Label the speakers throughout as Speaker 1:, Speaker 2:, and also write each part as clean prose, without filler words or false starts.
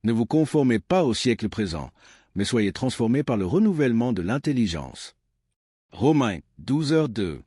Speaker 1: Ne vous conformez pas au siècle présent, mais soyez transformés par le renouvellement de l'intelligence. Romains 12h2.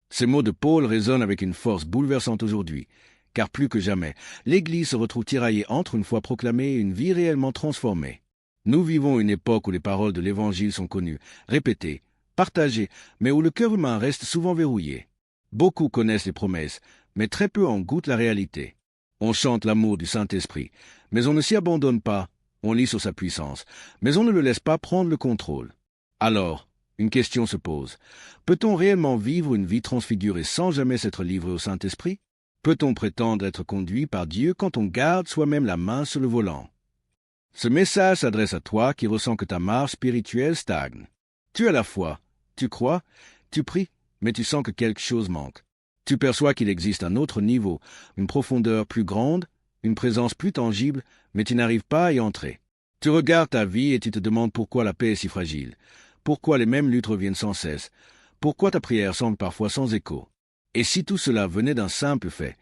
Speaker 1: Ces mots de Paul résonnent avec une force bouleversante aujourd'hui, car plus que jamais, l'Église se retrouve tiraillée entre une foi proclamée et une vie réellement transformée. Nous vivons une époque où les paroles de l'Évangile sont connues, répétées, partagées, mais où le cœur humain reste souvent verrouillé. Beaucoup connaissent les promesses, mais très peu en goûtent la réalité. On chante l'amour du Saint-Esprit, mais on ne s'y abandonne pas, on lit sur sa puissance, mais on ne le laisse pas prendre le contrôle. Alors, une question se pose. Peut-on réellement vivre une vie transfigurée sans jamais s'être livré au Saint-Esprit? Peut-on prétendre être conduit par Dieu quand on garde soi-même la main sur le volant? Ce message s'adresse à toi qui ressens que ta marche spirituelle stagne. Tu as la foi, tu crois, tu pries, mais tu sens que quelque chose manque. Tu perçois qu'il existe un autre niveau, une profondeur plus grande, une présence plus tangible, mais tu n'arrives pas à y entrer. Tu regardes ta vie et tu te demandes pourquoi la paix est si fragile, pourquoi les mêmes luttes reviennent sans cesse, pourquoi ta prière semble parfois sans écho. Et si tout cela venait d'un simple fait,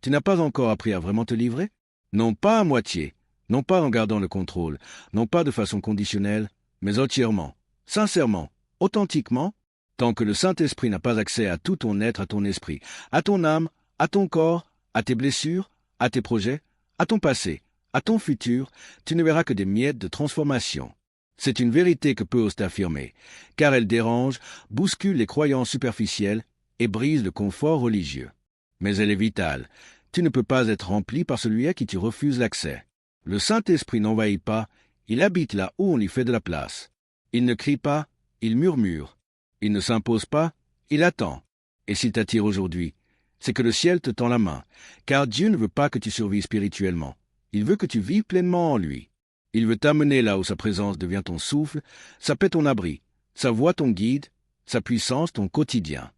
Speaker 1: tu n'as pas encore appris à vraiment te livrer? Non pas à moitié, non pas en gardant le contrôle, non pas de façon conditionnelle, mais entièrement, sincèrement, authentiquement, tant que le Saint-Esprit n'a pas accès à tout ton être, à ton esprit, à ton âme, à ton corps, à tes blessures, à tes projets, à ton passé, à ton futur, tu ne verras que des miettes de transformation. C'est une vérité que peu osent affirmer, car elle dérange, bouscule les croyances superficielles et brise le confort religieux. Mais elle est vitale. Tu ne peux pas être rempli par celui à qui tu refuses l'accès. Le Saint-Esprit n'envahit pas, il habite là où on lui fait de la place. Il ne crie pas, il murmure. Il ne s'impose pas, il attend. Et s'il t'attire aujourd'hui, c'est que le ciel te tend la main, car Dieu ne veut pas que tu survives spirituellement. Il veut que tu vives pleinement en lui. Il veut t'amener là où sa présence devient ton souffle, sa paix ton abri, sa voix ton guide, sa puissance ton quotidien.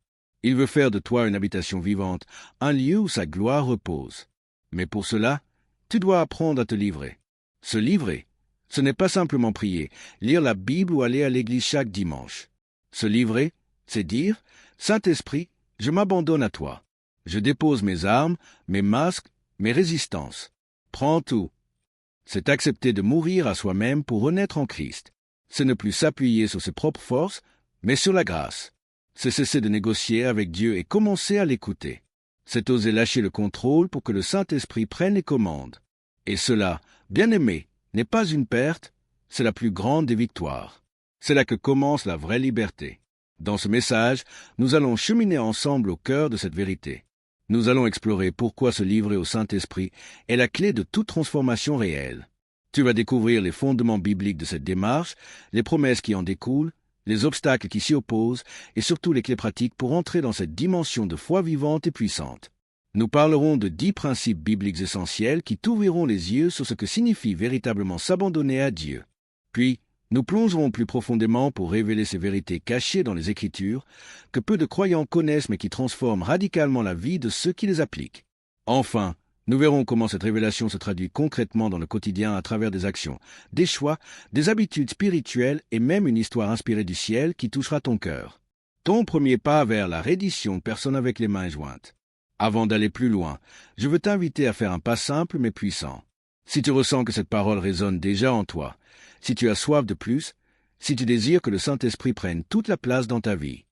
Speaker 1: Il veut faire de toi une habitation vivante, un lieu où sa gloire repose. Mais pour cela, tu dois apprendre à te livrer. Se livrer, ce n'est pas simplement prier, lire la Bible ou aller à l'église chaque dimanche. Se livrer, c'est dire, Saint-Esprit, je m'abandonne à toi. Je dépose mes armes, mes masques, mes résistances. Prends tout. C'est accepter de mourir à soi-même pour renaître en Christ. C'est ne plus s'appuyer sur ses propres forces, mais sur la grâce. C'est cesser de négocier avec Dieu et commencer à l'écouter. C'est oser lâcher le contrôle pour que le Saint-Esprit prenne les commandes. Et cela, bien-aimé, n'est pas une perte, c'est la plus grande des victoires. C'est là que commence la vraie liberté. Dans ce message, nous allons cheminer ensemble au cœur de cette vérité. Nous allons explorer pourquoi se livrer au Saint-Esprit est la clé de toute transformation réelle. Tu vas découvrir les fondements bibliques de cette démarche, les promesses qui en découlent, les obstacles qui s'y opposent et surtout les clés pratiques pour entrer dans cette dimension de foi vivante et puissante. Nous parlerons de 10 principes bibliques essentiels qui t'ouvriront les yeux sur ce que signifie véritablement s'abandonner à Dieu. Puis, nous plongerons plus profondément pour révéler ces vérités cachées dans les Écritures que peu de croyants connaissent mais qui transforment radicalement la vie de ceux qui les appliquent. Enfin, nous verrons comment cette révélation se traduit concrètement dans le quotidien à travers des actions, des choix, des habitudes spirituelles et même une histoire inspirée du ciel qui touchera ton cœur. Ton premier pas vers la reddition de personnes avec les mains jointes. Avant d'aller plus loin, je veux t'inviter à faire un pas simple mais puissant. Si tu ressens que cette parole résonne déjà en toi, si tu as soif de plus, si tu désires que le Saint-Esprit prenne toute la place dans ta vie,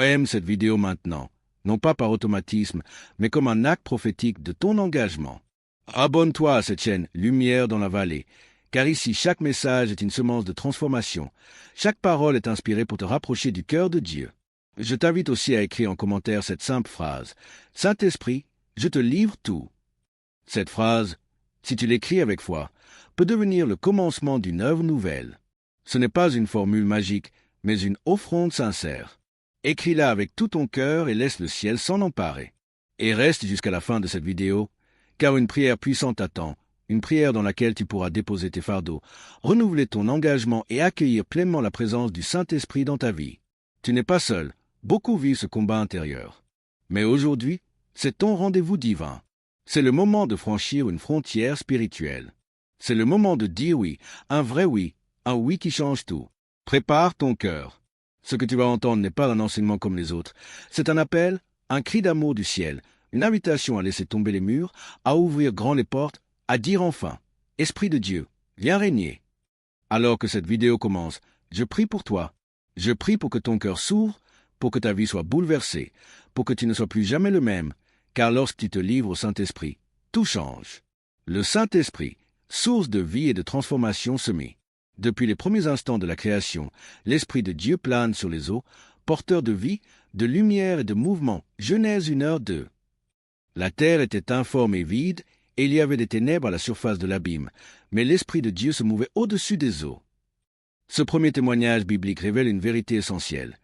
Speaker 1: aime cette vidéo maintenant. Non pas par automatisme, mais comme un acte prophétique de ton engagement. Abonne-toi à cette chaîne Lumière dans la vallée, car ici chaque message est une semence de transformation. Chaque parole est inspirée pour te rapprocher du cœur de Dieu. Je t'invite aussi à écrire en commentaire cette simple phrase. Saint-Esprit, je te livre tout. Cette phrase, si tu l'écris avec foi, peut devenir le commencement d'une œuvre nouvelle. Ce n'est pas une formule magique, mais une offrande sincère. Écris-la avec tout ton cœur et laisse le ciel s'en emparer. Et reste jusqu'à la fin de cette vidéo, car une prière puissante t'attend, une prière dans laquelle tu pourras déposer tes fardeaux, renouveler ton engagement et accueillir pleinement la présence du Saint-Esprit dans ta vie. Tu n'es pas seul, beaucoup vivent ce combat intérieur. Mais aujourd'hui, c'est ton rendez-vous divin. C'est le moment de franchir une frontière spirituelle. C'est le moment de dire oui, un oui qui change tout. Prépare ton cœur. Ce que tu vas entendre n'est pas un enseignement comme les autres. C'est un appel, un cri d'amour du ciel, une invitation à laisser tomber les murs, à ouvrir grand les portes, à dire enfin, Esprit de Dieu, viens régner. Alors que cette vidéo commence, je prie pour toi. Je prie pour que ton cœur s'ouvre, pour que ta vie soit bouleversée, pour que tu ne sois plus jamais le même, car lorsque tu te livres au Saint-Esprit, tout change. Le Saint-Esprit, source de vie et de transformation semée. Depuis les premiers instants de la création, l'Esprit de Dieu plane sur les eaux, porteur de vie, de lumière et de mouvement. Genèse 1:2. La terre était informe et vide, et il y avait des ténèbres à la surface de l'abîme, mais l'Esprit de Dieu se mouvait au-dessus des eaux. Ce premier témoignage biblique révèle une vérité essentielle.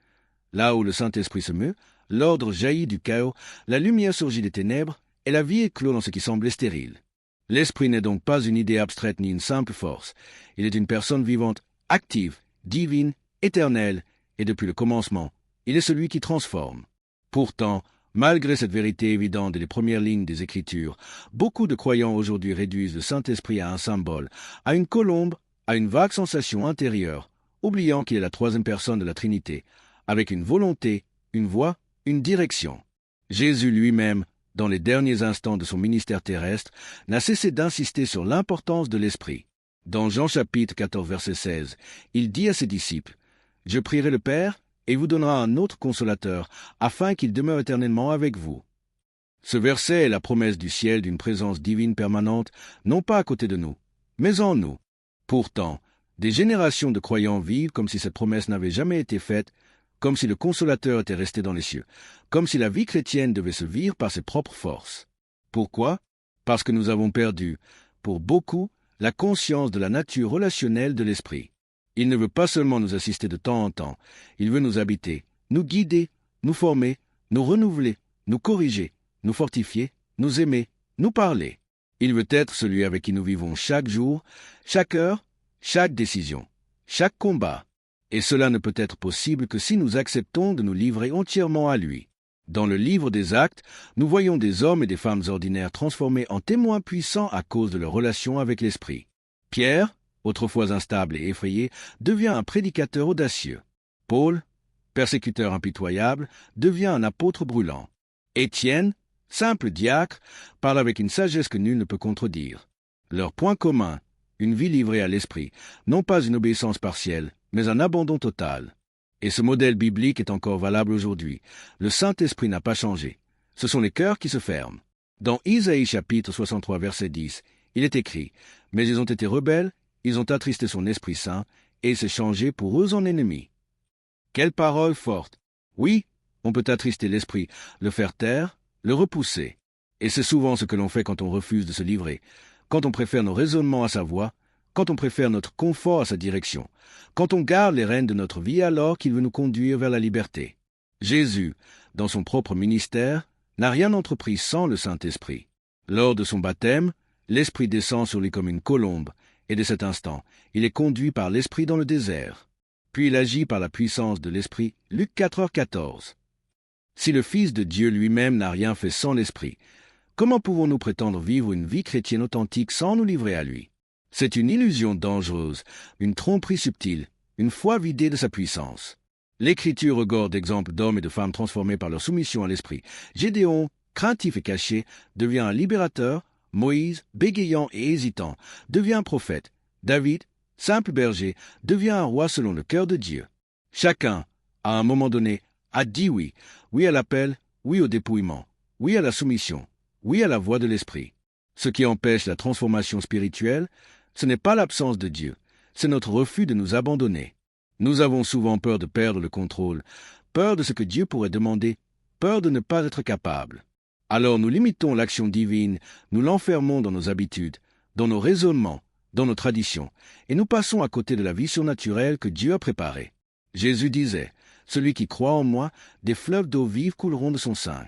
Speaker 1: Là où le Saint-Esprit se meut, l'ordre jaillit du chaos, la lumière surgit des ténèbres, et la vie éclot dans ce qui semblait stérile. L'Esprit n'est donc pas une idée abstraite ni une simple force. Il est une personne vivante, active, divine, éternelle, et depuis le commencement, il est celui qui transforme. Pourtant, malgré cette vérité évidente et les premières lignes des Écritures, beaucoup de croyants aujourd'hui réduisent le Saint-Esprit à un symbole, à une colombe, à une vague sensation intérieure, oubliant qu'il est la troisième personne de la Trinité, avec une volonté, une voix, une direction. Jésus lui-même, dans les derniers instants de son ministère terrestre, n'a cessé d'insister sur l'importance de l'Esprit. Dans Jean chapitre 14, verset 16, il dit à ses disciples, « Je prierai le Père, et il vous donnera un autre consolateur, afin qu'il demeure éternellement avec vous. » Ce verset est la promesse du ciel d'une présence divine permanente, non pas à côté de nous, mais en nous. Pourtant, des générations de croyants vivent comme si cette promesse n'avait jamais été faite, comme si le Consolateur était resté dans les cieux, comme si la vie chrétienne devait se vivre par ses propres forces. Pourquoi? Parce que nous avons perdu, pour beaucoup, la conscience de la nature relationnelle de l'Esprit. Il ne veut pas seulement nous assister de temps en temps, il veut nous habiter, nous guider, nous former, nous renouveler, nous corriger, nous fortifier, nous aimer, nous parler. Il veut être celui avec qui nous vivons chaque jour, chaque heure, chaque décision, chaque combat. Et cela ne peut être possible que si nous acceptons de nous livrer entièrement à lui. Dans le livre des Actes, nous voyons des hommes et des femmes ordinaires transformés en témoins puissants à cause de leur relation avec l'Esprit. Pierre, autrefois instable et effrayé, devient un prédicateur audacieux. Paul, persécuteur impitoyable, devient un apôtre brûlant. Étienne, simple diacre, parle avec une sagesse que nul ne peut contredire. Leur point commun, une vie livrée à l'Esprit, non pas une obéissance partielle, mais un abandon total. Et ce modèle biblique est encore valable aujourd'hui. Le Saint-Esprit n'a pas changé. Ce sont les cœurs qui se ferment. Dans Isaïe chapitre 63, verset 10, il est écrit « Mais ils ont été rebelles, ils ont attristé son Esprit Saint, et il s'est changé pour eux en ennemi. » Quelle parole forte! Oui, on peut attrister l'Esprit, le faire taire, le repousser. Et c'est souvent ce que l'on fait quand on refuse de se livrer, quand on préfère nos raisonnements à sa voix, quand on préfère notre confort à sa direction, quand on garde les rênes de notre vie alors qu'il veut nous conduire vers la liberté. Jésus, dans son propre ministère, n'a rien entrepris sans le Saint-Esprit. Lors de son baptême, l'Esprit descend sur lui comme une colombe, et de cet instant, il est conduit par l'Esprit dans le désert. Puis il agit par la puissance de l'Esprit. Luc 4:14. Si le Fils de Dieu lui-même n'a rien fait sans l'Esprit, comment pouvons-nous prétendre vivre une vie chrétienne authentique sans nous livrer à lui? C'est une illusion dangereuse, une tromperie subtile, une foi vidée de sa puissance. L'Écriture regorge d'exemples d'hommes et de femmes transformés par leur soumission à l'Esprit. Gédéon, craintif et caché, devient un libérateur. Moïse, bégayant et hésitant, devient un prophète. David, simple berger, devient un roi selon le cœur de Dieu. Chacun, à un moment donné, a dit oui. Oui à l'appel, oui au dépouillement, oui à la soumission, oui à la voix de l'Esprit. Ce qui empêche la transformation spirituelle, ce n'est pas l'absence de Dieu, c'est notre refus de nous abandonner. Nous avons souvent peur de perdre le contrôle, peur de ce que Dieu pourrait demander, peur de ne pas être capable. Alors nous limitons l'action divine, nous l'enfermons dans nos habitudes, dans nos raisonnements, dans nos traditions, et nous passons à côté de la vie surnaturelle que Dieu a préparée. Jésus disait, « Celui qui croit en moi, des fleuves d'eau vive couleront de son sein. »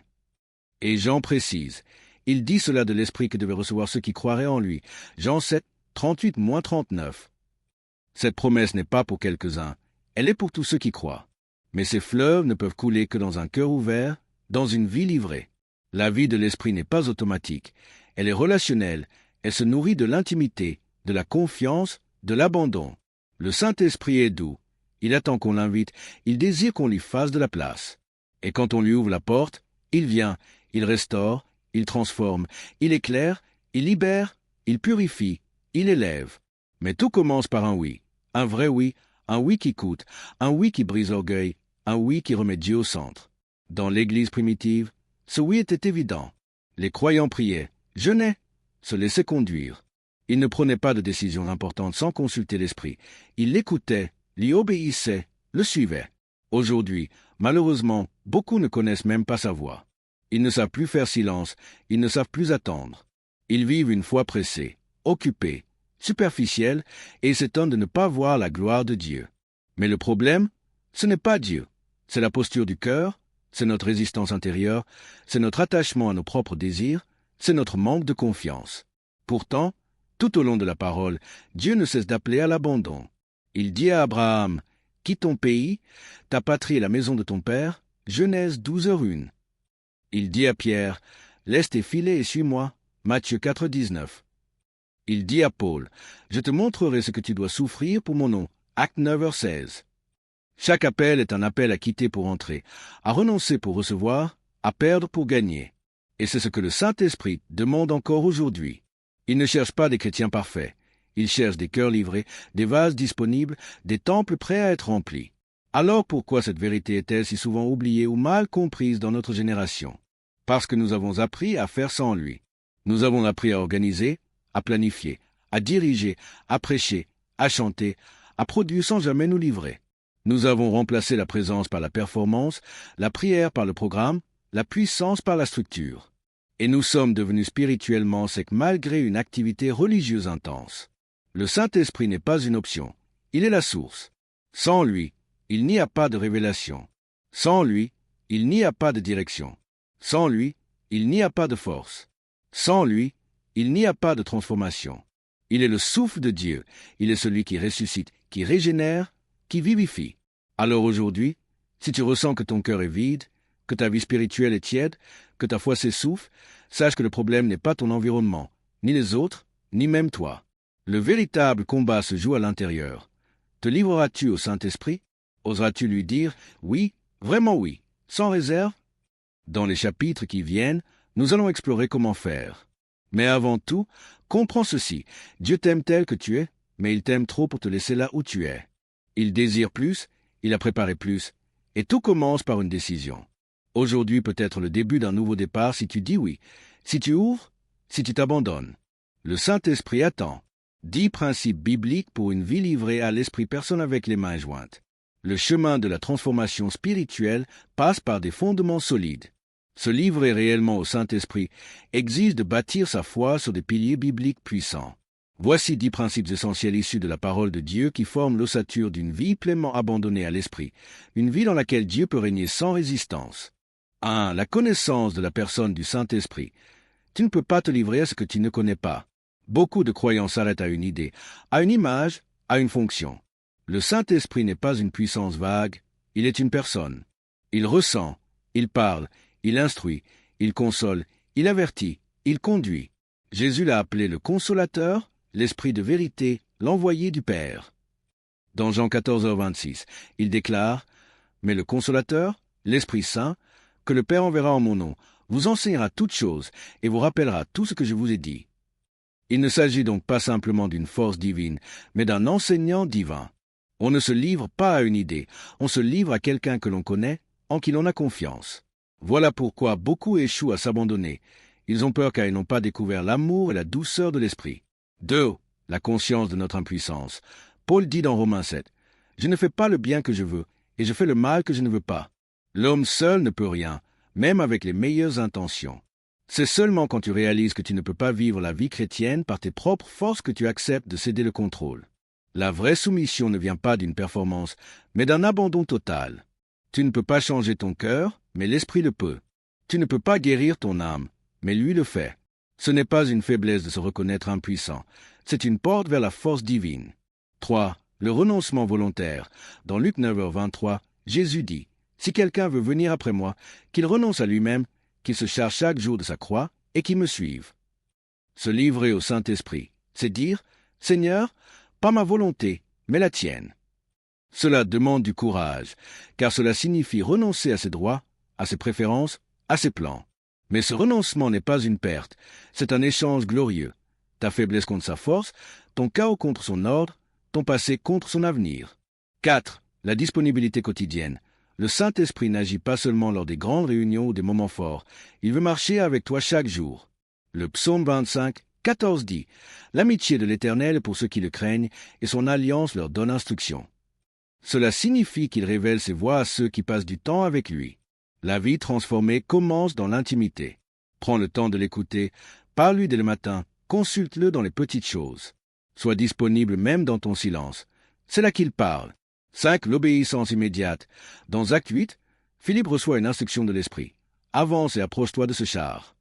Speaker 1: Et Jean précise, il dit cela de l'Esprit que devaient recevoir ceux qui croiraient en lui. Jean 7, 38-39. Cette promesse n'est pas pour quelques-uns, elle est pour tous ceux qui croient. Mais ces fleuves ne peuvent couler que dans un cœur ouvert, dans une vie livrée. La vie de l'Esprit n'est pas automatique, elle est relationnelle, elle se nourrit de l'intimité, de la confiance, de l'abandon. Le Saint-Esprit est doux, il attend qu'on l'invite, il désire qu'on lui fasse de la place. Et quand on lui ouvre la porte, il vient, il restaure, il transforme, il éclaire, il libère, il purifie, il élève. Mais tout commence par un oui. Un vrai oui, un oui qui coûte, un oui qui brise l'orgueil, un oui qui remet Dieu au centre. Dans l'Église primitive, ce oui était évident. Les croyants priaient, jeûnaient, se laissaient conduire. Ils ne prenaient pas de décisions importantes sans consulter l'Esprit. Ils l'écoutaient, lui obéissaient, le suivaient. Aujourd'hui, malheureusement, beaucoup ne connaissent même pas sa voix. Ils ne savent plus faire silence, ils ne savent plus attendre. Ils vivent une foi pressée, occupée, superficielle, et s'étonnent de ne pas voir la gloire de Dieu. Mais le problème, ce n'est pas Dieu. C'est la posture du cœur, c'est notre résistance intérieure, c'est notre attachement à nos propres désirs, c'est notre manque de confiance. Pourtant, tout au long de la parole, Dieu ne cesse d'appeler à l'abandon. Il dit à Abraham, « Quitte ton pays, ta patrie et la maison de ton père » Genèse 12h1. Il dit à Pierre, « Laisse tes filets et suis-moi » Matthieu 4,19. Il dit à Paul, « Je te montrerai ce que tu dois souffrir pour mon nom » Actes 9h16. Chaque appel est un appel à quitter pour entrer, à renoncer pour recevoir, à perdre pour gagner. Et c'est ce que le Saint-Esprit demande encore aujourd'hui. Il ne cherche pas des chrétiens parfaits. Il cherche des cœurs livrés, des vases disponibles, des temples prêts à être remplis. Alors pourquoi cette vérité est-elle si souvent oubliée ou mal comprise dans notre génération? Parce que nous avons appris à faire sans lui. Nous avons appris à organiser, à planifier, à diriger, à prêcher, à chanter, à produire sans jamais nous livrer. Nous avons remplacé la présence par la performance, la prière par le programme, la puissance par la structure. Et nous sommes devenus spirituellement secs malgré une activité religieuse intense. Le Saint-Esprit n'est pas une option, il est la source. Sans lui, il n'y a pas de révélation. Sans lui, il n'y a pas de direction. Sans lui, il n'y a pas de force. Sans lui, il n'y a pas de transformation. Il est le souffle de Dieu, il est celui qui ressuscite, qui régénère, qui vivifie. Alors aujourd'hui, si tu ressens que ton cœur est vide, que ta vie spirituelle est tiède, que ta foi s'essouffle, sache que le problème n'est pas ton environnement, ni les autres, ni même toi. Le véritable combat se joue à l'intérieur. Te livreras-tu au Saint-Esprit? Oseras-tu lui dire « oui, vraiment oui, sans réserve » Dans les chapitres qui viennent, nous allons explorer comment faire. Mais avant tout, comprends ceci. Dieu t'aime tel que tu es, mais il t'aime trop pour te laisser là où tu es. Il désire plus, il a préparé plus, et tout commence par une décision. Aujourd'hui peut être le début d'un nouveau départ si tu dis oui, si tu ouvres, si tu t'abandonnes. Le Saint-Esprit attend. 10 principes bibliques pour une vie livrée à l'Esprit, personne avec les mains jointes. Le chemin de la transformation spirituelle passe par des fondements solides. Se livrer réellement au Saint-Esprit exige de bâtir sa foi sur des piliers bibliques puissants. Voici 10 principes essentiels issus de la parole de Dieu qui forment l'ossature d'une vie pleinement abandonnée à l'Esprit, une vie dans laquelle Dieu peut régner sans résistance. 1. La connaissance de la personne du Saint-Esprit. Tu ne peux pas te livrer à ce que tu ne connais pas. Beaucoup de croyants s'arrêtent à une idée, à une image, à une fonction. Le Saint-Esprit n'est pas une puissance vague, il est une personne. Il ressent, il parle, il instruit, il console, il avertit, il conduit. Jésus l'a appelé le Consolateur, l'Esprit de vérité, l'envoyé du Père. Dans Jean 14h26, il déclare « Mais le Consolateur, l'Esprit Saint, que le Père enverra en mon nom, vous enseignera toutes choses et vous rappellera tout ce que je vous ai dit. » Il ne s'agit donc pas simplement d'une force divine, mais d'un enseignant divin. On ne se livre pas à une idée, on se livre à quelqu'un que l'on connaît, en qui l'on a confiance. Voilà pourquoi beaucoup échouent à s'abandonner. Ils ont peur car ils n'ont pas découvert l'amour et la douceur de l'esprit. 2. La conscience de notre impuissance. Paul dit dans Romains 7, « Je ne fais pas le bien que je veux, et je fais le mal que je ne veux pas. » L'homme seul ne peut rien, même avec les meilleures intentions. C'est seulement quand tu réalises que tu ne peux pas vivre la vie chrétienne par tes propres forces que tu acceptes de céder le contrôle. La vraie soumission ne vient pas d'une performance, mais d'un abandon total. Tu ne peux pas changer ton cœur, mais l'esprit le peut. Tu ne peux pas guérir ton âme, mais lui le fait. Ce n'est pas une faiblesse de se reconnaître impuissant, c'est une porte vers la force divine. 3. Le renoncement volontaire. Dans Luc 9h23, Jésus dit, « Si quelqu'un veut venir après moi, qu'il renonce à lui-même, qu'il se charge chaque jour de sa croix et qu'il me suive. » Se livrer au Saint-Esprit, c'est dire, « Seigneur, pas ma volonté, mais la tienne. » Cela demande du courage, car cela signifie renoncer à ses droits, à ses préférences, à ses plans. Mais ce renoncement n'est pas une perte, c'est un échange glorieux. Ta faiblesse contre sa force, ton chaos contre son ordre, ton passé contre son avenir. 4. La disponibilité quotidienne. Le Saint-Esprit n'agit pas seulement lors des grandes réunions ou des moments forts. Il veut marcher avec toi chaque jour. Le psaume 25, 14 dit « L'amitié de l'Éternel est pour ceux qui le craignent, et son alliance leur donne instruction. » Cela signifie qu'il révèle ses voies à ceux qui passent du temps avec lui. La vie transformée commence dans l'intimité. Prends le temps de l'écouter, parle-lui dès le matin, consulte-le dans les petites choses. Sois disponible même dans ton silence. C'est là qu'il parle. 5. L'obéissance immédiate. Dans Acte 8, Philippe reçoit une instruction de l'Esprit. Avance et approche-toi de ce char.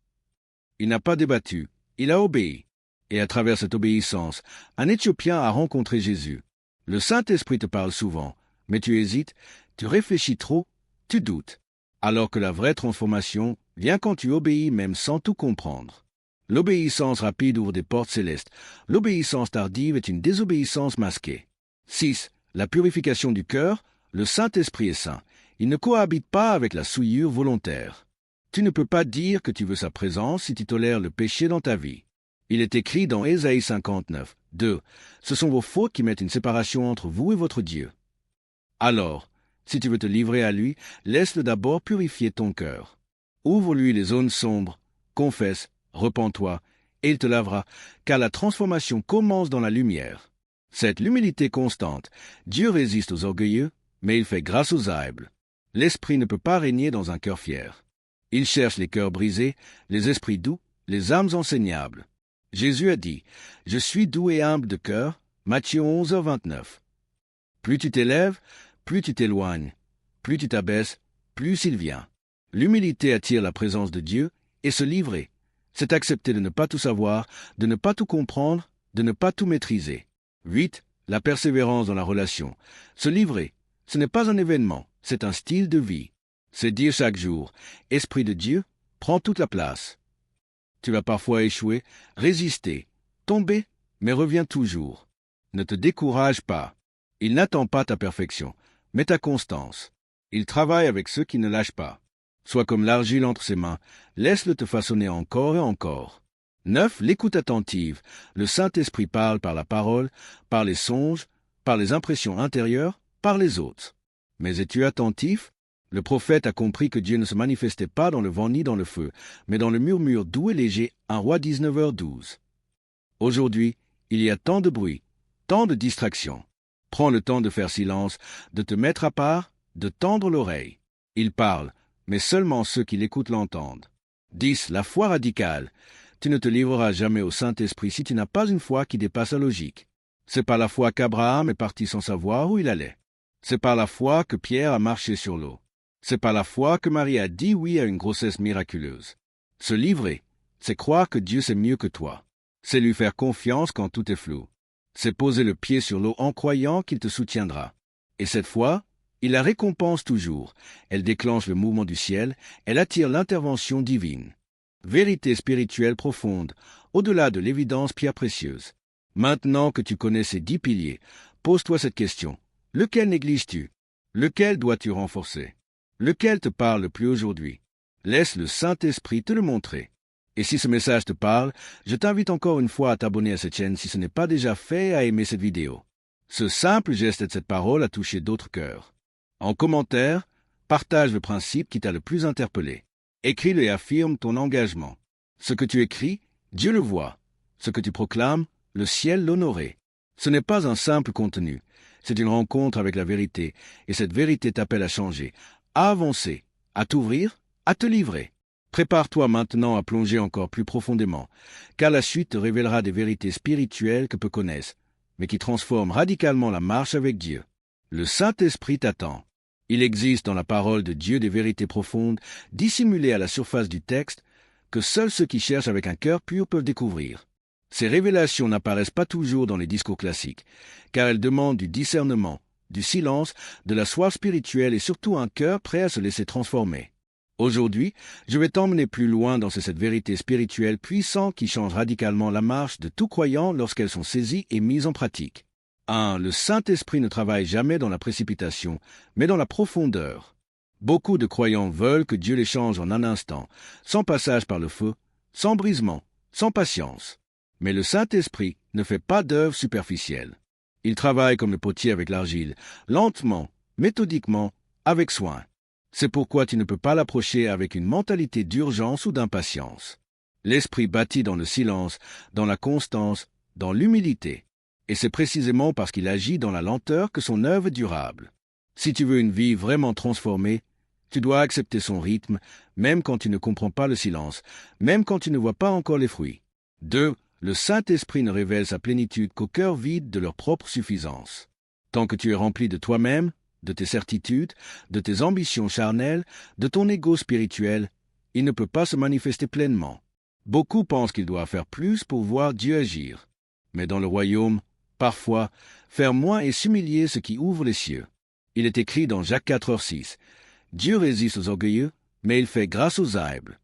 Speaker 1: Il n'a pas débattu, il a obéi. Et à travers cette obéissance, un Éthiopien a rencontré Jésus. Le Saint-Esprit te parle souvent, mais tu hésites, tu réfléchis trop, tu doutes. Alors que la vraie transformation vient quand tu obéis même sans tout comprendre. L'obéissance rapide ouvre des portes célestes. L'obéissance tardive est une désobéissance masquée. 6. La purification du cœur. Le Saint-Esprit est saint. Il ne cohabite pas avec la souillure volontaire. Tu ne peux pas dire que tu veux sa présence si tu tolères le péché dans ta vie. Il est écrit dans Ésaïe 59, 2. Ce sont vos fautes qui mettent une séparation entre vous et votre Dieu. Alors, si tu veux te livrer à lui, laisse-le d'abord purifier ton cœur. Ouvre-lui les zones sombres, confesse, repens-toi, et il te lavera, car la transformation commence dans la lumière. Cette l'humilité constante. Dieu résiste aux orgueilleux, mais il fait grâce aux humbles. L'esprit ne peut pas régner dans un cœur fier. Il cherche les cœurs brisés, les esprits doux, les âmes enseignables. Jésus a dit « Je suis doux et humble de cœur » Matthieu 11, 29. Plus tu t'élèves, plus tu t'éloignes. Plus tu t'abaisses, plus il vient. L'humilité attire la présence de Dieu et se livrer. C'est accepter de ne pas tout savoir, de ne pas tout comprendre, de ne pas tout maîtriser. 8. La persévérance dans la relation. Se livrer, ce n'est pas un événement, c'est un style de vie. C'est dire chaque jour « Esprit de Dieu, prends toute la place ». Tu vas parfois échouer, résister, tomber, mais reviens toujours. Ne te décourage pas. Il n'attend pas ta perfection, mais ta constance. Il travaille avec ceux qui ne lâchent pas. Sois comme l'argile entre ses mains, laisse-le te façonner encore et encore. 9. L'écoute attentive. Le Saint-Esprit parle par la parole, par les songes, par les impressions intérieures, par les autres. Mais es-tu attentif? Le prophète a compris que Dieu ne se manifestait pas dans le vent ni dans le feu, mais dans le murmure doux et léger, 1 Roi 19h12. Aujourd'hui, il y a tant de bruit, tant de distractions. Prends le temps de faire silence, de te mettre à part, de tendre l'oreille. Il parle, mais seulement ceux qui l'écoutent l'entendent. 10. La foi radicale. Tu ne te livreras jamais au Saint-Esprit si tu n'as pas une foi qui dépasse la logique. C'est par la foi qu'Abraham est parti sans savoir où il allait. C'est par la foi que Pierre a marché sur l'eau. C'est par la foi que Marie a dit oui à une grossesse miraculeuse. Se livrer, c'est croire que Dieu sait mieux que toi. C'est lui faire confiance quand tout est flou. C'est poser le pied sur l'eau en croyant qu'il te soutiendra. Et cette foi, il la récompense toujours. Elle déclenche le mouvement du ciel, elle attire l'intervention divine. Vérité spirituelle profonde, au-delà de l'évidence pierre précieuse. Maintenant que tu connais ces 10 piliers, pose-toi cette question. Lequel négliges-tu? Lequel dois-tu renforcer? Lequel te parle le plus aujourd'hui? Laisse le Saint-Esprit te le montrer. Et si ce message te parle, je t'invite encore une fois à t'abonner à cette chaîne si ce n'est pas déjà fait et à aimer cette vidéo. Ce simple geste de cette parole a touché d'autres cœurs. En commentaire, partage le principe qui t'a le plus interpellé. Écris-le et affirme ton engagement. Ce que tu écris, Dieu le voit. Ce que tu proclames, le ciel l'honorait. Ce n'est pas un simple contenu, c'est une rencontre avec la vérité, et cette vérité t'appelle à changer, à avancer, à t'ouvrir, à te livrer. Prépare-toi maintenant à plonger encore plus profondément, car la suite te révélera des vérités spirituelles que peu connaissent, mais qui transforment radicalement la marche avec Dieu. Le Saint-Esprit t'attend. Il existe dans la parole de Dieu des vérités profondes, dissimulées à la surface du texte, que seuls ceux qui cherchent avec un cœur pur peuvent découvrir. Ces révélations n'apparaissent pas toujours dans les discours classiques, car elles demandent du discernement, du silence, de la soif spirituelle et surtout un cœur prêt à se laisser transformer. Aujourd'hui, je vais t'emmener plus loin dans cette vérité spirituelle puissante qui change radicalement la marche de tout croyant lorsqu'elles sont saisies et mises en pratique. 1. Le Saint-Esprit ne travaille jamais dans la précipitation, mais dans la profondeur. Beaucoup de croyants veulent que Dieu les change en un instant, sans passage par le feu, sans brisement, sans patience. Mais le Saint-Esprit ne fait pas d'œuvre superficielle. Il travaille comme le potier avec l'argile, lentement, méthodiquement, avec soin. C'est pourquoi tu ne peux pas l'approcher avec une mentalité d'urgence ou d'impatience. L'Esprit bâtit dans le silence, dans la constance, dans l'humilité. Et c'est précisément parce qu'il agit dans la lenteur que son œuvre est durable. Si tu veux une vie vraiment transformée, tu dois accepter son rythme, même quand tu ne comprends pas le silence, même quand tu ne vois pas encore les fruits. 2. Le Saint-Esprit ne révèle sa plénitude qu'au cœur vide de leur propre suffisance. Tant que tu es rempli de toi-même, de tes certitudes, de tes ambitions charnelles, de ton ego spirituel, il ne peut pas se manifester pleinement. Beaucoup pensent qu'il doit faire plus pour voir Dieu agir. Mais dans le royaume, parfois, faire moins est s'humilier ce qui ouvre les cieux. Il est écrit dans Jacques 4,6 « Dieu résiste aux orgueilleux, mais il fait grâce aux humbles. »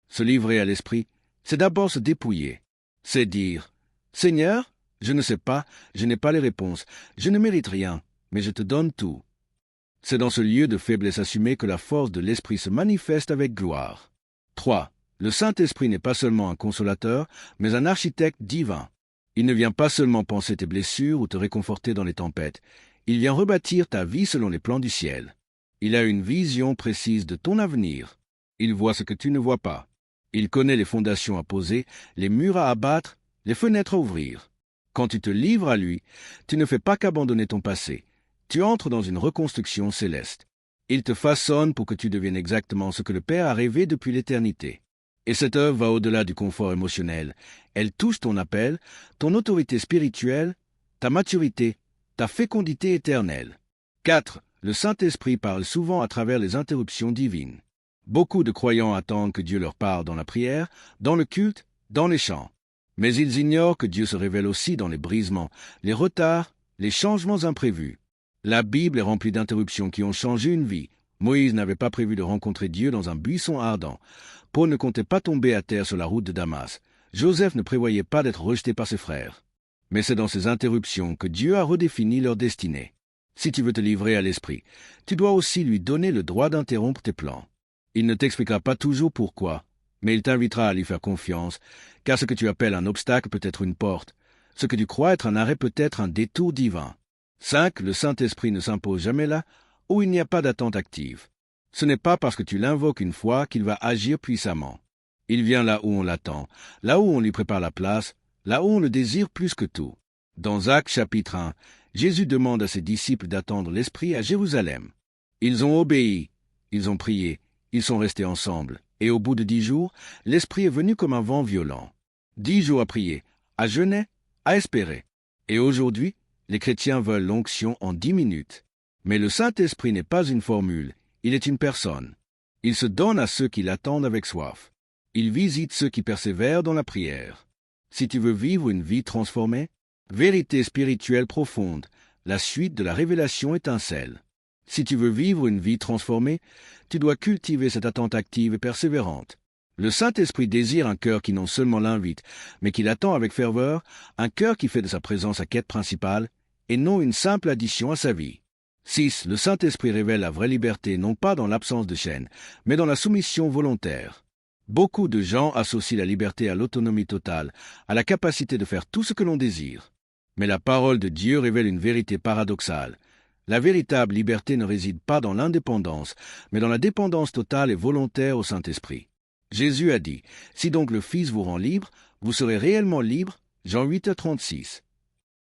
Speaker 1: Se livrer à l'Esprit, c'est d'abord se dépouiller. C'est dire « Seigneur, je ne sais pas, je n'ai pas les réponses, je ne mérite rien, mais je te donne tout. » C'est dans ce lieu de faiblesse assumée que la force de l'Esprit se manifeste avec gloire. 3. Le Saint-Esprit n'est pas seulement un consolateur, mais un architecte divin. Il ne vient pas seulement panser tes blessures ou te réconforter dans les tempêtes, il vient rebâtir ta vie selon les plans du ciel. Il a une vision précise de ton avenir. Il voit ce que tu ne vois pas. Il connaît les fondations à poser, les murs à abattre, les fenêtres à ouvrir. Quand tu te livres à lui, tu ne fais pas qu'abandonner ton passé. Tu entres dans une reconstruction céleste. Il te façonne pour que tu deviennes exactement ce que le Père a rêvé depuis l'éternité. Et cette œuvre va au-delà du confort émotionnel. Elle touche ton appel, ton autorité spirituelle, ta maturité, ta fécondité éternelle. 4. Le Saint-Esprit parle souvent à travers les interruptions divines. Beaucoup de croyants attendent que Dieu leur parle dans la prière, dans le culte, dans les chants. Mais ils ignorent que Dieu se révèle aussi dans les brisements, les retards, les changements imprévus. La Bible est remplie d'interruptions qui ont changé une vie. Moïse n'avait pas prévu de rencontrer Dieu dans un buisson ardent. Paul ne comptait pas tomber à terre sur la route de Damas. Joseph ne prévoyait pas d'être rejeté par ses frères. Mais c'est dans ces interruptions que Dieu a redéfini leur destinée. Si tu veux te livrer à l'Esprit, tu dois aussi lui donner le droit d'interrompre tes plans. Il ne t'expliquera pas toujours pourquoi, mais il t'invitera à lui faire confiance, car ce que tu appelles un obstacle peut être une porte. Ce que tu crois être un arrêt peut être un détour divin. 5. Le Saint-Esprit ne s'impose jamais là où il n'y a pas d'attente active. Ce n'est pas parce que tu l'invoques une fois qu'il va agir puissamment. Il vient là où on l'attend, là où on lui prépare la place, là où on le désire plus que tout. Dans Actes chapitre 1, Jésus demande à ses disciples d'attendre l'Esprit à Jérusalem. Ils ont obéi, ils ont prié, ils sont restés ensemble, et au bout de 10 jours, l'Esprit est venu comme un vent violent. 10 jours à prier, à jeûner, à espérer. Et aujourd'hui, les chrétiens veulent l'onction en 10 minutes. Mais le Saint-Esprit n'est pas une formule, il est une personne. Il se donne à ceux qui l'attendent avec soif. Il visite ceux qui persévèrent dans la prière. Si tu veux vivre une vie transformée, vérité spirituelle profonde, la suite de la révélation étincelle. Si tu veux vivre une vie transformée, tu dois cultiver cette attente active et persévérante. Le Saint-Esprit désire un cœur qui non seulement l'invite, mais qui l'attend avec ferveur, un cœur qui fait de sa présence sa quête principale, et non une simple addition à sa vie. 6. Le Saint-Esprit révèle la vraie liberté non pas dans l'absence de chaînes, mais dans la soumission volontaire. Beaucoup de gens associent la liberté à l'autonomie totale, à la capacité de faire tout ce que l'on désire. Mais la parole de Dieu révèle une vérité paradoxale. La véritable liberté ne réside pas dans l'indépendance, mais dans la dépendance totale et volontaire au Saint-Esprit. Jésus a dit, « Si donc le Fils vous rend libre, vous serez réellement libre. » Jean 8,36.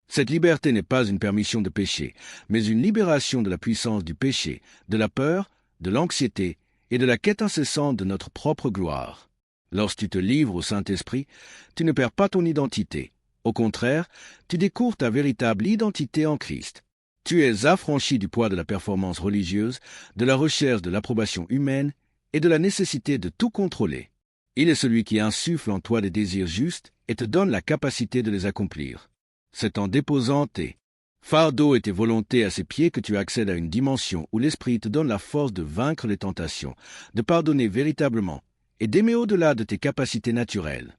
Speaker 1: Cette liberté n'est pas une permission de pécher, mais une libération de la puissance du péché, de la peur, de l'anxiété et de la quête incessante de notre propre gloire. Lorsque tu te livres au Saint-Esprit, tu ne perds pas ton identité. Au contraire, tu découvres ta véritable identité en Christ. Tu es affranchi du poids de la performance religieuse, de la recherche de l'approbation humaine et de la nécessité de tout contrôler. Il est celui qui insuffle en toi des désirs justes et te donne la capacité de les accomplir. C'est en déposant tes fardeaux et tes volontés à ses pieds que tu accèdes à une dimension où l'Esprit te donne la force de vaincre les tentations, de pardonner véritablement et d'aimer au-delà de tes capacités naturelles.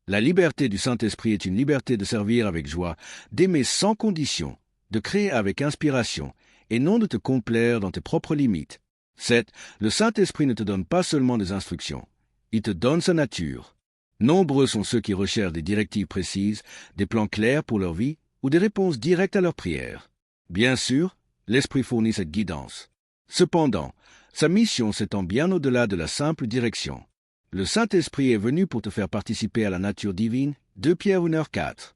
Speaker 1: La liberté du Saint-Esprit est une liberté de servir avec joie, d'aimer sans condition, de créer avec inspiration, et non de te complaire dans tes propres limites. 7. Le Saint-Esprit ne te donne pas seulement des instructions, il te donne sa nature. Nombreux sont ceux qui recherchent des directives précises, des plans clairs pour leur vie ou des réponses directes à leurs prières. Bien sûr, l'Esprit fournit cette guidance. Cependant, sa mission s'étend bien au-delà de la simple direction. Le Saint-Esprit est venu pour te faire participer à la nature divine, 2 Pierre 1:4.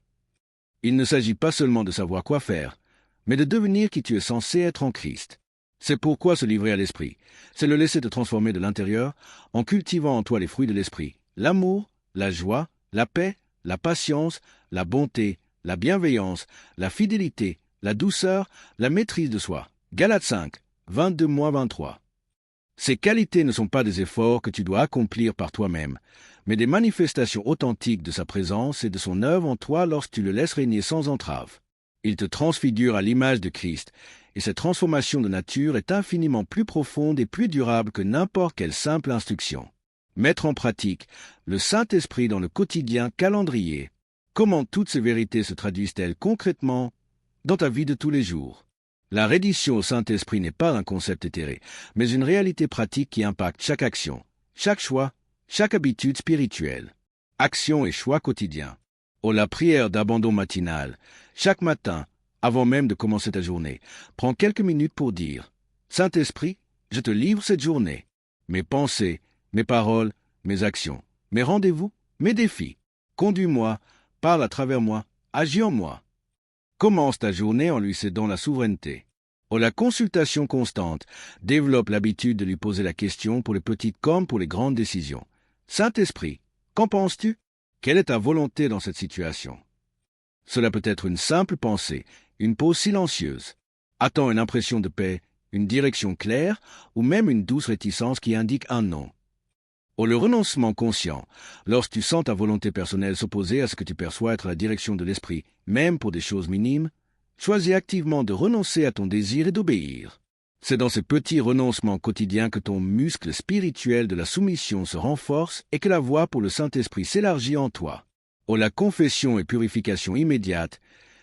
Speaker 1: Il ne s'agit pas seulement de savoir quoi faire, mais de devenir qui tu es censé être en Christ. C'est pourquoi se livrer à l'Esprit, c'est le laisser te transformer de l'intérieur en cultivant en toi les fruits de l'Esprit, l'amour, la joie, la paix, la patience, la bonté, la bienveillance, la fidélité, la douceur, la maîtrise de soi. Galates 5, 22-23. Ces qualités ne sont pas des efforts que tu dois accomplir par toi-même, mais des manifestations authentiques de sa présence et de son œuvre en toi lorsque tu le laisses régner sans entrave. Il te transfigure à l'image de Christ, et cette transformation de nature est infiniment plus profonde et plus durable que n'importe quelle simple instruction. Mettre en pratique le Saint-Esprit dans le quotidien calendrier. Comment toutes ces vérités se traduisent-elles concrètement dans ta vie de tous les jours? La reddition au Saint-Esprit n'est pas un concept éthéré, mais une réalité pratique qui impacte chaque action, chaque choix, chaque habitude spirituelle. Action et choix quotidiens. Oh, la prière d'abandon matinale. Chaque matin, avant même de commencer ta journée, prends quelques minutes pour dire « Saint-Esprit, je te livre cette journée. Mes pensées, mes paroles, mes actions, mes rendez-vous, mes défis. Conduis-moi, parle à travers moi, agis en moi. » Commence ta journée en lui cédant la souveraineté. Oh, la consultation constante. Développe l'habitude de lui poser la question pour les petites comme pour les grandes décisions. Saint-Esprit, qu'en penses-tu? Quelle est ta volonté dans cette situation? Cela peut être une simple pensée, une pause silencieuse. Attends une impression de paix, une direction claire ou même une douce réticence qui indique un non. Oh, le renoncement conscient, lorsque tu sens ta volonté personnelle s'opposer à ce que tu perçois être la direction de l'esprit, même pour des choses minimes, choisis activement de renoncer à ton désir et d'obéir. C'est dans ces petits renoncements quotidiens que ton muscle spirituel de la soumission se renforce et que la voie pour le Saint-Esprit s'élargit en toi. Oh, la confession et purification immédiate.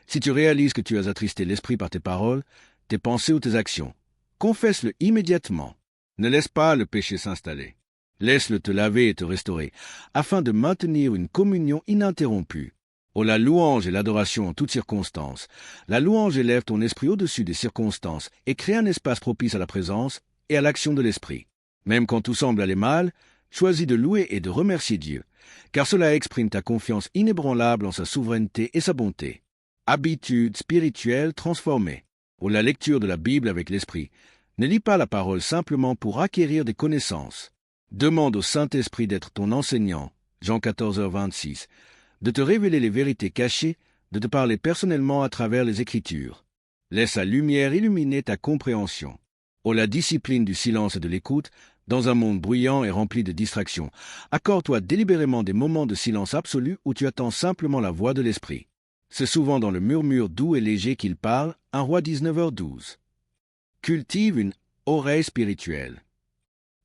Speaker 1: Si tu réalises que tu as attristé l'Esprit par tes paroles, tes pensées ou tes actions, confesse-le immédiatement. Ne laisse pas le péché s'installer. Laisse-le te laver et te restaurer, afin de maintenir une communion ininterrompue. Oh, la louange et l'adoration en toutes circonstances. La louange élève ton esprit au-dessus des circonstances et crée un espace propice à la présence et à l'action de l'esprit. Même quand tout semble aller mal, choisis de louer et de remercier Dieu, car cela exprime ta confiance inébranlable en sa souveraineté et sa bonté. Habitude spirituelle transformée. Oh, la lecture de la Bible avec l'esprit. Ne lis pas la parole simplement pour acquérir des connaissances. Demande au Saint-Esprit d'être ton enseignant, Jean 14h26, de te révéler les vérités cachées, de te parler personnellement à travers les Écritures. Laisse sa lumière illuminer ta compréhension. Oh, la discipline du silence et de l'écoute, dans un monde bruyant et rempli de distractions. Accorde-toi délibérément des moments de silence absolu où tu attends simplement la voix de l'Esprit. C'est souvent dans le murmure doux et léger qu'il parle, 1 Roi 19h12. Cultive une oreille spirituelle.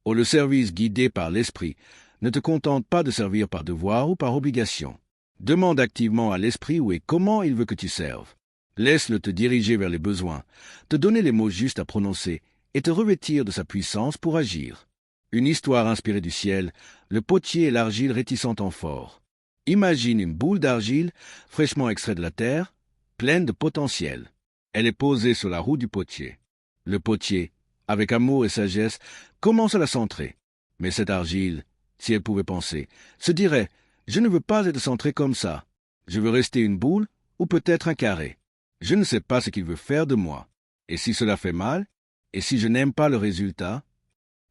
Speaker 1: Oh, le service guidé par l'Esprit ne te contente pas de servir par devoir ou par obligation. Demande activement à l'Esprit où et comment il veut que tu serves. Laisse-le te diriger vers les besoins, te donner les mots justes à prononcer et te revêtir de sa puissance pour agir. Une histoire inspirée du ciel, le potier et l'argile réticent en fort. Imagine une boule d'argile fraîchement extraite de la terre, pleine de potentiel. Elle est posée sur la roue du potier. Le potier, avec amour et sagesse, commence à la centrer. Mais cette argile, si elle pouvait penser, se dirait « Je ne veux pas être centré comme ça. Je veux rester une boule ou peut-être un carré. Je ne sais pas ce qu'il veut faire de moi. Et si cela fait mal, et si je n'aime pas le résultat ?»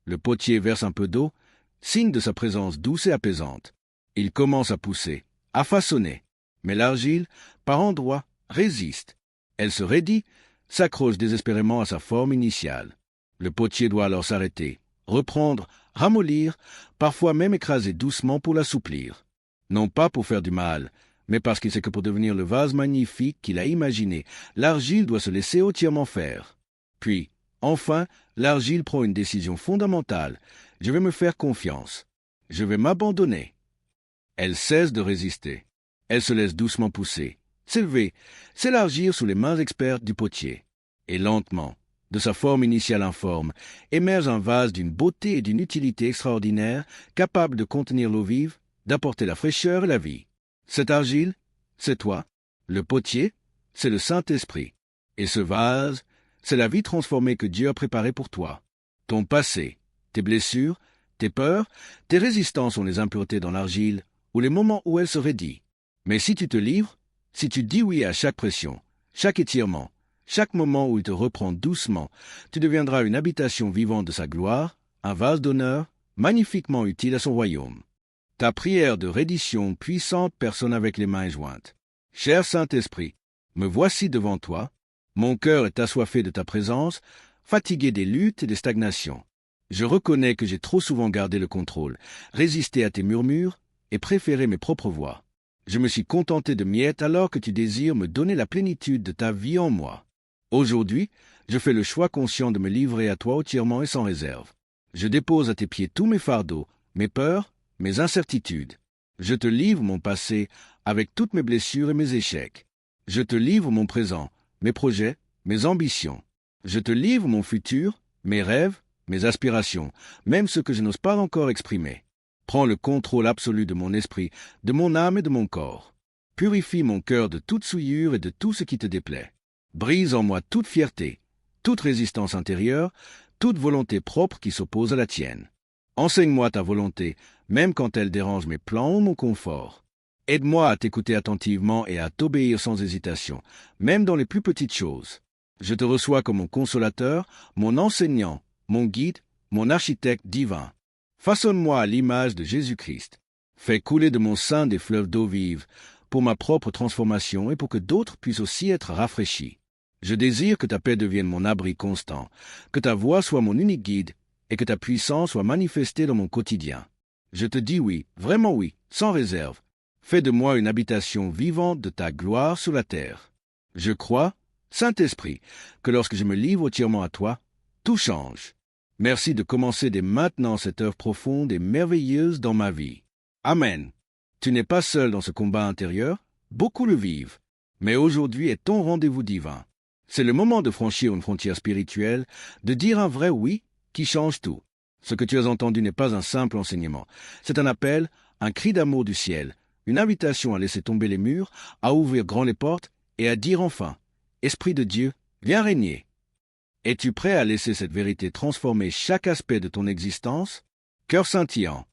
Speaker 1: Le potier verse un peu d'eau, signe de sa présence douce et apaisante. Il commence à pousser, à façonner. Mais l'argile, par endroits, résiste. Elle se raidit, s'accroche désespérément à sa forme initiale. Le potier doit alors s'arrêter, reprendre, ramollir, parfois même écraser doucement pour l'assouplir. Non pas pour faire du mal, mais parce qu'il sait que pour devenir le vase magnifique qu'il a imaginé, l'argile doit se laisser entièrement faire. Puis, enfin, l'argile prend une décision fondamentale. Je vais me faire confiance. Je vais m'abandonner. Elle cesse de résister. Elle se laisse doucement pousser, s'élever, s'élargir sous les mains expertes du potier. Et lentement, de sa forme initiale informe, émerge un vase d'une beauté et d'une utilité extraordinaire, capable de contenir l'eau vive, d'apporter la fraîcheur et la vie. Cette argile, c'est toi. Le potier, c'est le Saint-Esprit. Et ce vase, c'est la vie transformée que Dieu a préparée pour toi. Ton passé, tes blessures, tes peurs, tes résistances ont les impuretés dans l'argile, ou les moments où elle se raidit. Mais si tu te livres, si tu dis oui à chaque pression, chaque étirement, chaque moment où il te reprend doucement, tu deviendras une habitation vivante de sa gloire, un vase d'honneur, magnifiquement utile à son royaume. Ta prière de reddition puissante personne avec les mains jointes. Cher Saint-Esprit, me voici devant toi, mon cœur est assoiffé de ta présence, fatigué des luttes et des stagnations. Je reconnais que j'ai trop souvent gardé le contrôle, résisté à tes murmures et préféré mes propres voix. Je me suis contenté de miettes alors que tu désires me donner la plénitude de ta vie en moi. Aujourd'hui, je fais le choix conscient de me livrer à toi entièrement et sans réserve. Je dépose à tes pieds tous mes fardeaux, mes peurs, mes incertitudes. Je te livre mon passé avec toutes mes blessures et mes échecs. Je te livre mon présent, mes projets, mes ambitions. Je te livre mon futur, mes rêves, mes aspirations, même ceux que je n'ose pas encore exprimer. Prends le contrôle absolu de mon esprit, de mon âme et de mon corps. Purifie mon cœur de toute souillure et de tout ce qui te déplaît. Brise en moi toute fierté, toute résistance intérieure, toute volonté propre qui s'oppose à la tienne. Enseigne-moi ta volonté, même quand elle dérange mes plans ou mon confort. Aide-moi à t'écouter attentivement et à t'obéir sans hésitation, même dans les plus petites choses. Je te reçois comme mon consolateur, mon enseignant, mon guide, mon architecte divin. Façonne-moi à l'image de Jésus-Christ. Fais couler de mon sein des fleuves d'eau vive, pour ma propre transformation et pour que d'autres puissent aussi être rafraîchis. Je désire que ta paix devienne mon abri constant, que ta voix soit mon unique guide, et que ta puissance soit manifestée dans mon quotidien. Je te dis oui, vraiment oui, sans réserve. Fais de moi une habitation vivante de ta gloire sur la terre. Je crois, Saint-Esprit, que lorsque je me livre entièrement à toi, tout change. Merci de commencer dès maintenant cette œuvre profonde et merveilleuse dans ma vie. Amen. Tu n'es pas seul dans ce combat intérieur, beaucoup le vivent. Mais aujourd'hui est ton rendez-vous divin. C'est le moment de franchir une frontière spirituelle, de dire un vrai oui qui change tout. Ce que tu as entendu n'est pas un simple enseignement. C'est un appel, un cri d'amour du ciel, une invitation à laisser tomber les murs, à ouvrir grand les portes et à dire enfin, « Esprit de Dieu, viens régner ». Es-tu prêt à laisser cette vérité transformer chaque aspect de ton existence? Cœur scintillant,